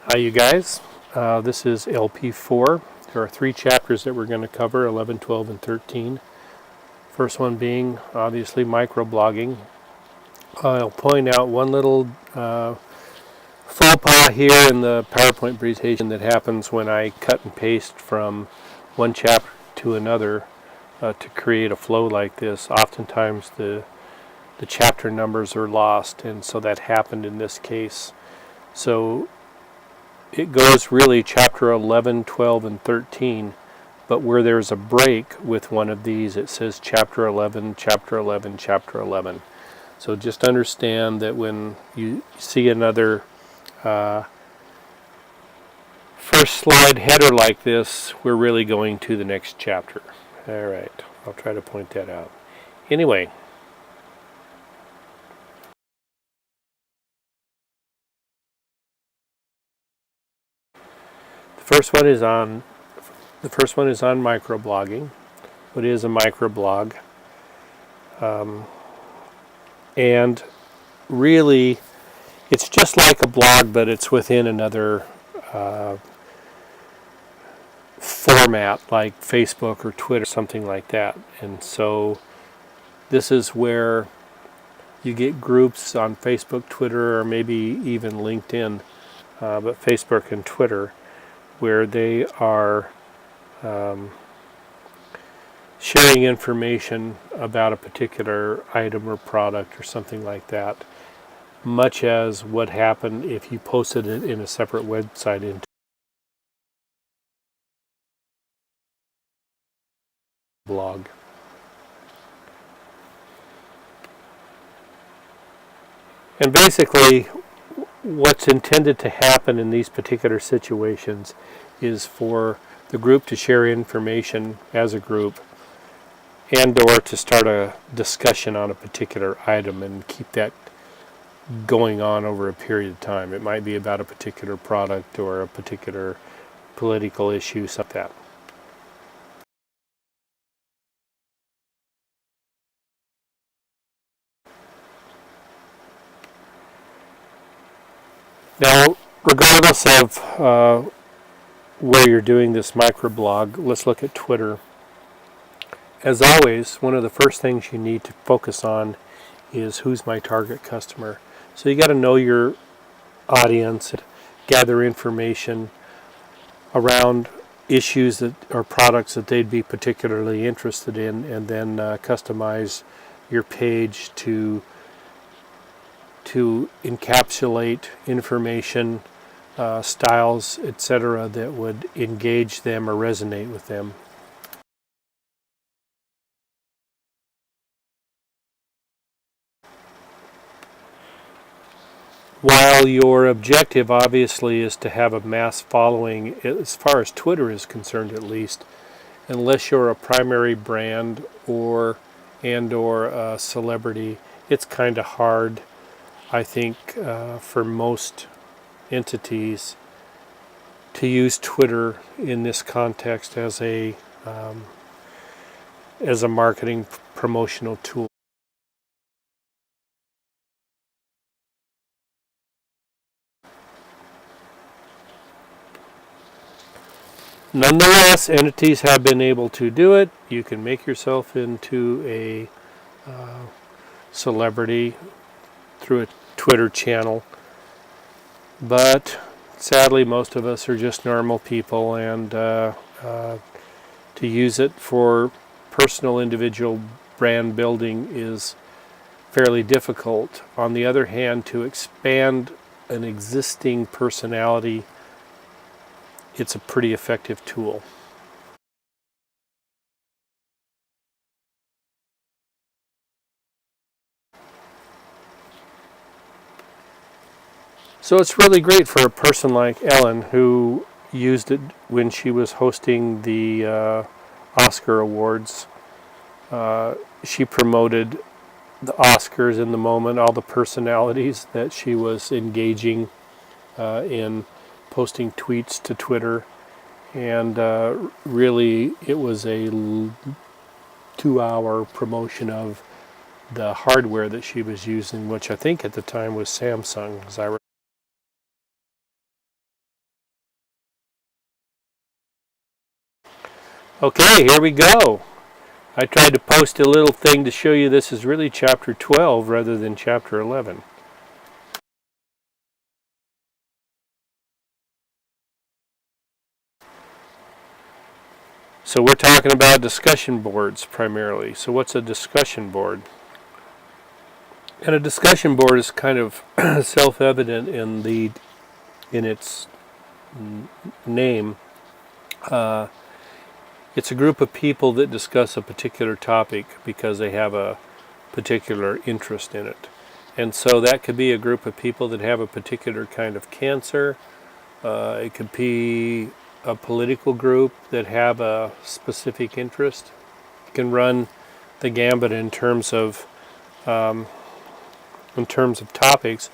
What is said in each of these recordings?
Hi you guys, this is LP4. There are 3 chapters that we're going to cover, 11, 12, and 13. First one being obviously microblogging. I'll point out one little faux pas here in the PowerPoint presentation that happens when I cut and paste from one chapter to another to create a flow like this. Oftentimes the chapter numbers are lost, and so that happened in this case. So it goes really chapter 11, 12, and 13, but where there's a break with one of these, it says chapter 11, chapter 11, chapter 11. So just understand that when you see another first slide header like this, we're really going to the next chapter. All right, I'll try to point that out. Anyway, the first one is on microblogging. What is a microblog? And really, it's just like a blog, but it's within another format, like Facebook or Twitter, something like that. And so this is where you get groups on Facebook, Twitter, or maybe even LinkedIn, but Facebook and Twitter, where they are sharing information about a particular item or product or something like that, much as what happened if you posted it in a separate website into a blog. And basically, what's intended to happen in these particular situations is for the group to share information as a group and or to start a discussion on a particular item and keep that going on over a period of time. It might be about a particular product or a particular political issue, something like that. Now, regardless of where you're doing this microblog, let's look at Twitter. As always, one of the first things you need to focus on is who's my target customer. So you got to know your audience, gather information around issues that or products that they'd be particularly interested in, and then customize your page to encapsulate information, styles, etc., that would engage them or resonate with them. While your objective obviously is to have a mass following, as far as Twitter is concerned at least, unless you're a primary brand or a celebrity, it's kind of hard, I think, for most entities to use Twitter in this context as a marketing promotional tool. Nonetheless, entities have been able to do it. You can make yourself into a celebrity through a Twitter channel, but sadly most of us are just normal people, and to use it for personal individual brand building is fairly difficult. On the other hand, to expand an existing personality, it's a pretty effective tool. So it's really great for a person like Ellen, who used it when she was hosting the Oscar Awards. She promoted the Oscars in the moment, all the personalities that she was engaging in posting tweets to Twitter, and really it was a 2-hour promotion of the hardware that she was using, which I think at the time was Samsung, as I Okay, here we go. I tried to post a little thing to show you this is really chapter 12 rather than chapter 11. So we're talking about discussion boards primarily. So what's a discussion board? And a discussion board is kind of self-evident in its name. It's a group of people that discuss a particular topic because they have a particular interest in it. And so that could be a group of people that have a particular kind of cancer. It could be a political group that have a specific interest. You can run the gambit in terms of topics.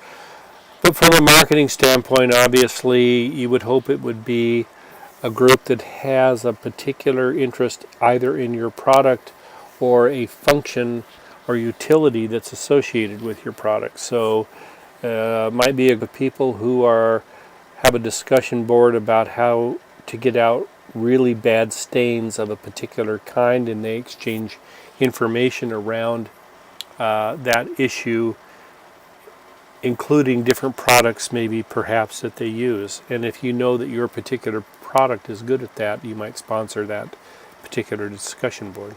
But from a marketing standpoint, obviously, you would hope it would be a group that has a particular interest either in your product or a function or utility that's associated with your product. So it might be a group of people who have a discussion board about how to get out really bad stains of a particular kind, and they exchange information around that issue, including different products maybe perhaps that they use. And if you know that your particular product is good at that, you might sponsor that particular discussion board.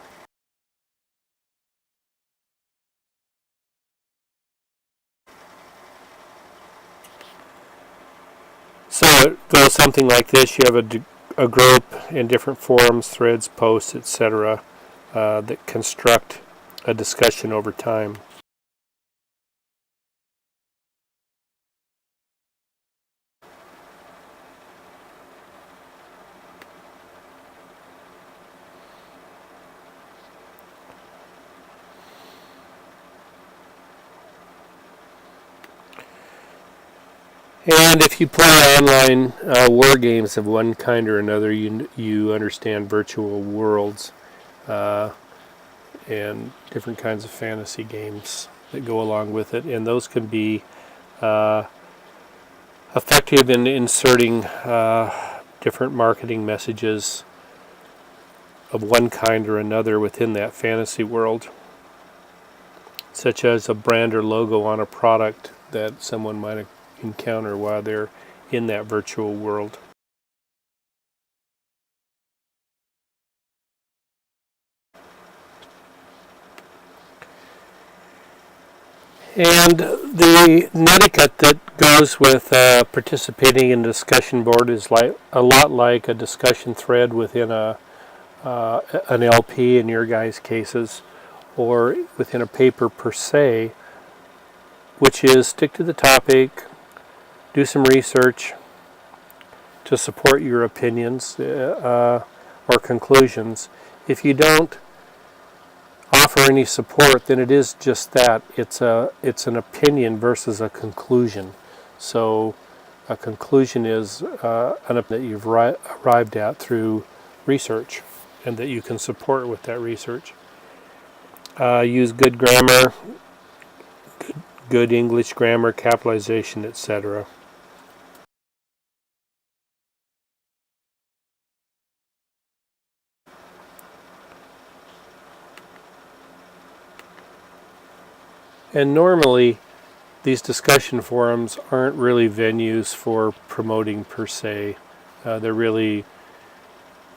So it goes something like this. You have a group in different forums, threads, posts, etc. That construct a discussion over time. And if you play online war games of one kind or another, you understand virtual worlds and different kinds of fantasy games that go along with it. And those can be effective in inserting different marketing messages of one kind or another within that fantasy world, such as a brand or logo on a product that someone might encounter while they're in that virtual world. And the netiquette that goes with participating in a discussion board is a lot like a discussion thread within an LP in your guys' cases, or within a paper per se, which is stick to the topic, do some research to support your opinions or conclusions. If you don't offer any support, then it is just that. It's an opinion versus a conclusion. So a conclusion is an opinion that you've arrived at through research and that you can support with that research. Use good grammar, good English grammar, capitalization, etc. And normally, these discussion forums aren't really venues for promoting per se. They're really,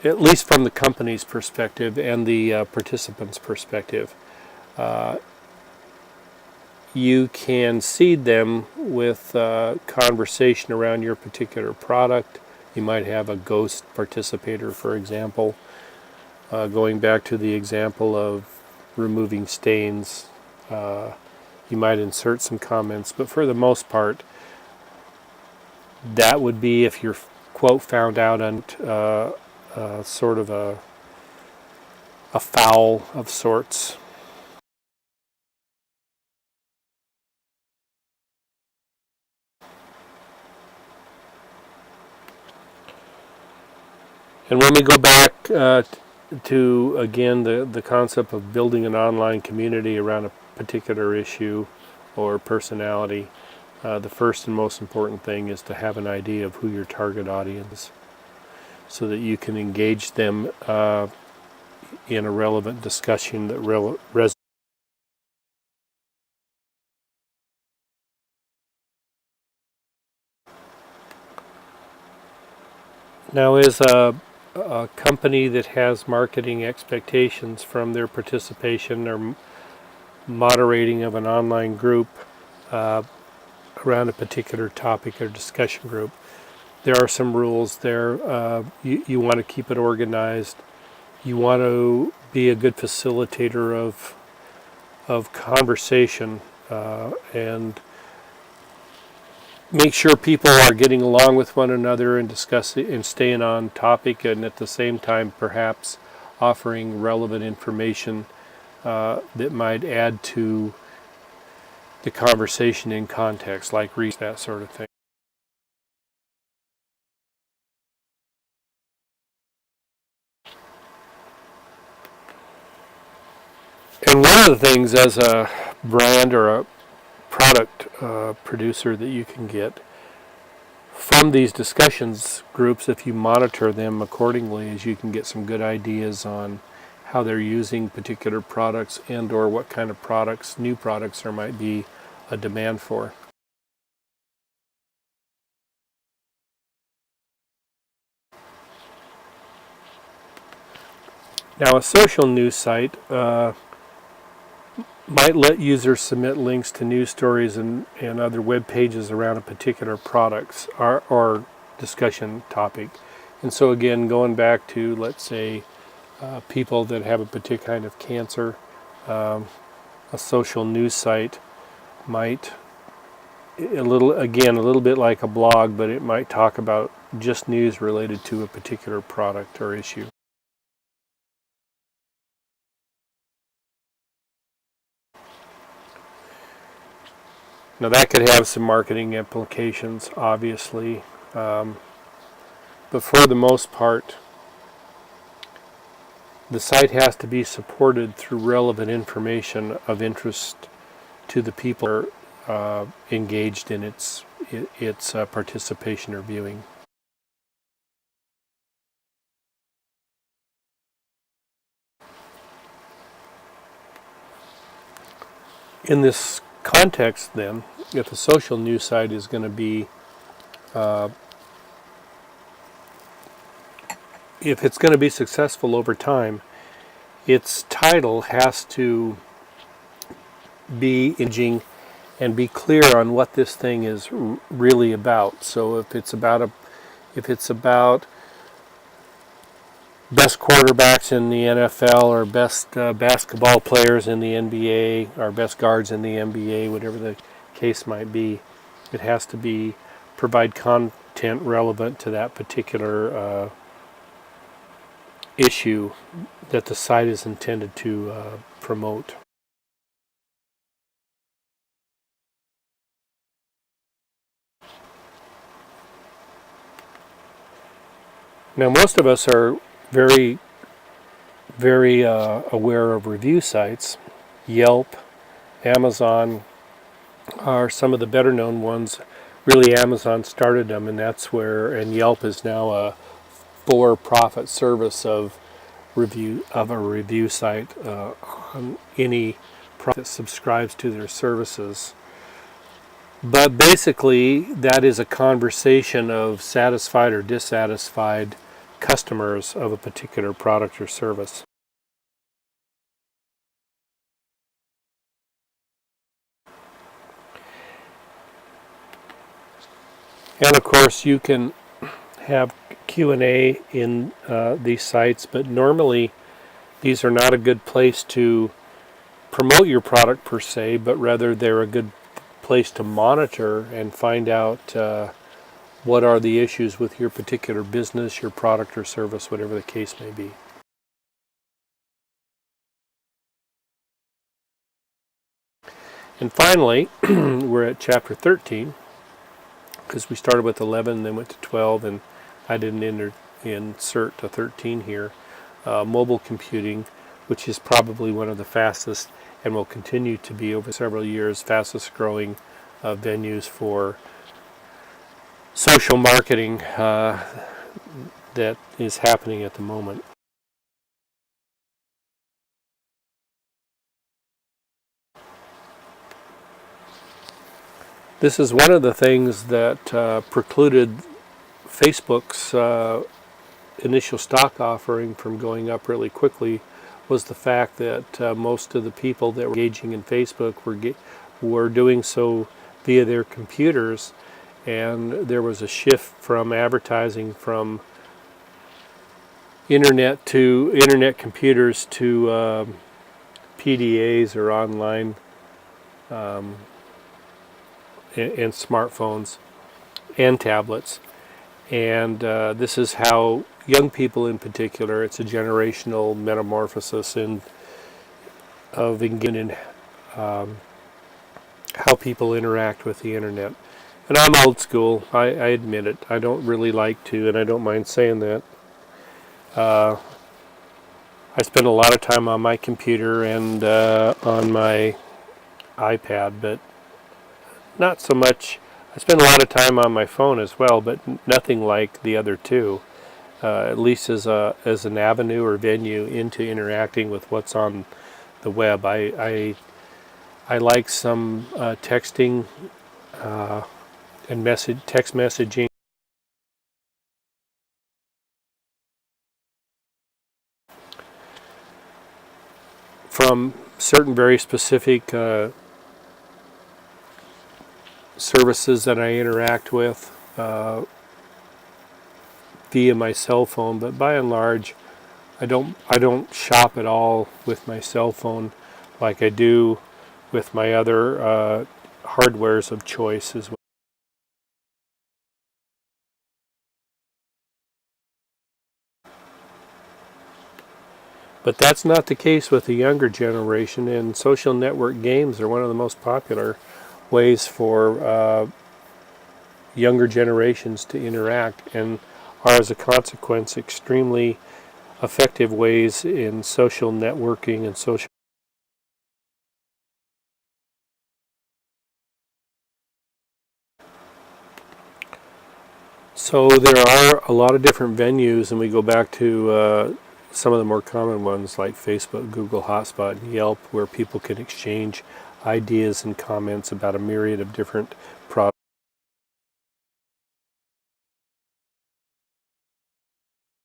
at least from the company's perspective and the participants' perspective, you can seed them with conversation around your particular product. You might have a ghost participator, for example. Going back to the example of removing stains, you might insert some comments, but for the most part, that would be if you're, quote, found out on sort of a foul of sorts. And when we go back to, again, the concept of building an online community around a particular issue or personality, the first and most important thing is to have an idea of who your target audience is. so that you can engage them in a relevant discussion that resonates. Now, as a company that has marketing expectations from their participation or moderating of an online group around a particular topic or discussion group, there are some rules there. You want to keep it organized. You want to be a good facilitator of conversation and make sure people are getting along with one another and discussing and staying on topic, and at the same time perhaps offering relevant information that might add to the conversation in context, like that sort of thing. And one of the things as a brand or a product producer that you can get from these discussions groups, if you monitor them accordingly, is you can get some good ideas on how they're using particular products and or what kind of products, new products, there might be a demand for. Now, a social news site might let users submit links to news stories and other web pages around a particular product or discussion topic. And so again, going back to, let's say, people that have a particular kind of cancer, a social news site might, a little bit like a blog, but it might talk about just news related to a particular product or issue. Now that could have some marketing implications, obviously, but for the most part, the site has to be supported through relevant information of interest to the people engaged in its participation or viewing. In this context, then, if a social news site is going to be, if it's going to be successful over time, its title has to be engaging and be clear on what this thing is really about. So if it's about best quarterbacks in the NFL or best basketball players in the NBA or best guards in the NBA, whatever the case might be, it has to provide content relevant to that particular issue that the site is intended to promote. Now, most of us are very, very aware of review sites. Yelp, Amazon are some of the better known ones. Really, Amazon started them, and and Yelp is now a for-profit service of a review site on any product that subscribes to their services. But basically, that is a conversation of satisfied or dissatisfied customers of a particular product or service. And of course, you can have Q&A in these sites, but normally these are not a good place to promote your product per se, but rather they're a good place to monitor and find out what are the issues with your particular business, your product or service, whatever the case may be. And finally, we're at chapter 13, because we started with 11 and then went to 12, and I didn't insert a 13 here. Mobile computing, which is probably one of the fastest and will continue to be over several years fastest growing venues for social marketing. that is happening at the moment. This is one of the things that precluded Facebook's initial stock offering from going up really quickly, was the fact that most of the people that were engaging in Facebook were doing so via their computers, and there was a shift from advertising from internet computers to PDAs or online and smartphones and tablets. And this is how young people in particular, it's a generational metamorphosis of engagement in how people interact with the internet. And I'm old school, I admit it. I don't really like to, and I don't mind saying that. I spend a lot of time on my computer and on my iPad, but not so much. I spend a lot of time on my phone as well, but nothing like the other two. At least as an avenue or venue into interacting with what's on the web. I like some texting and text messaging from certain very specific services that I interact with via my cell phone, but by and large, I don't shop at all with my cell phone like I do with my other hardwares of choice as well. But that's not the case with the younger generation, and social network games are one of the most popular ways for younger generations to interact, and are as a consequence extremely effective ways in social networking and social. So there are a lot of different venues, and we go back to some of the more common ones like Facebook, Google Hotspot, and Yelp, where people can exchange ideas and comments about a myriad of different products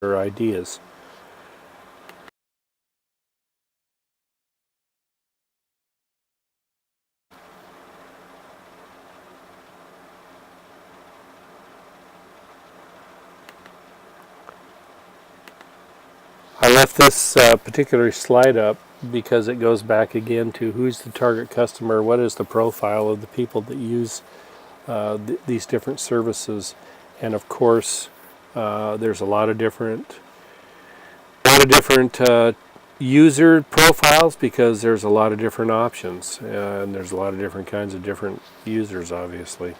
or ideas. I left this particular slide up because it goes back again to who's the target customer, what is the profile of the people that use these different services, and of course there's a lot of different user profiles because there's a lot of different options and there's a lot of different kinds of different users, obviously.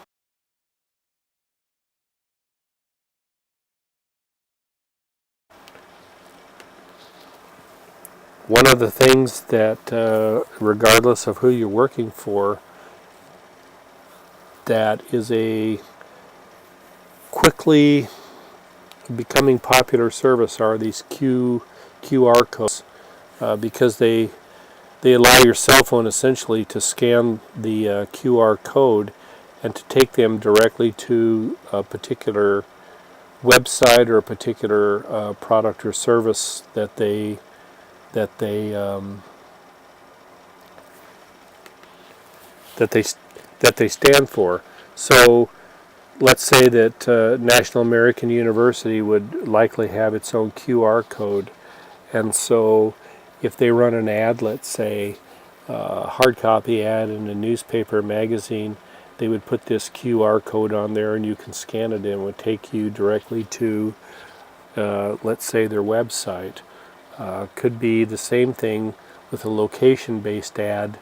One of the things that, regardless of who you're working for, that is a quickly becoming popular service are these QR codes, because they allow your cell phone essentially to scan the QR code and to take them directly to a particular website or a particular product or service that they that they stand for. So let's say that National American University would likely have its own QR code, and so if they run an ad, let's say a hard copy ad in a newspaper or magazine, they would put this QR code on there and you can scan it and it would take you directly to let's say their website. Could be the same thing with a location-based ad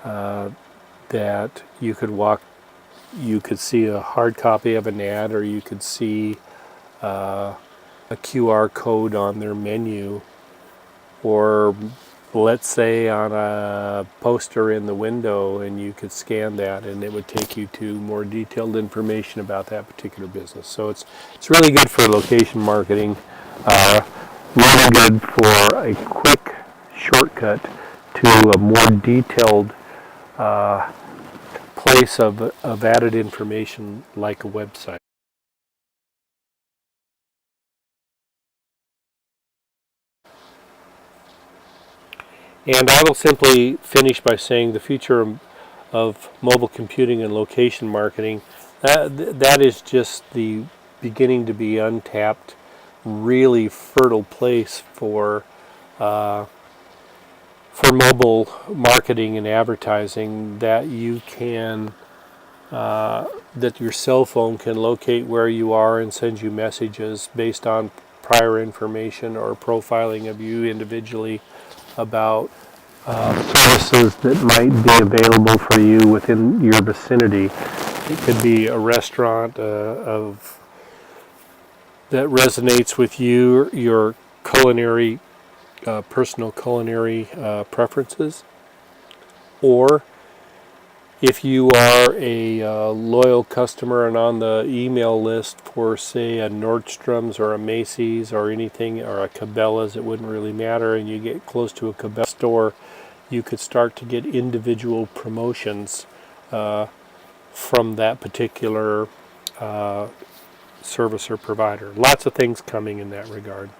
that you could see a hard copy of an ad, or you could see a QR code on their menu, or let's say on a poster in the window, and you could scan that and it would take you to more detailed information about that particular business. So it's really good for location marketing, really good for a quick shortcut to a more detailed place of added information like a website. And I will simply finish by saying the future of mobile computing and location marketing, that is just the beginning to be untapped, really fertile place for mobile marketing and advertising, that you can that your cell phone can locate where you are and send you messages based on prior information or profiling of you individually about services that might be available for you within your vicinity. It could be a restaurant that resonates with you, your culinary, personal culinary preferences, or if you are a loyal customer and on the email list for, say, a Nordstrom's or a Macy's or anything, or a Cabela's, it wouldn't really matter, and you get close to a Cabela store, you could start to get individual promotions from that particular service or provider. Lots of things coming in that regard.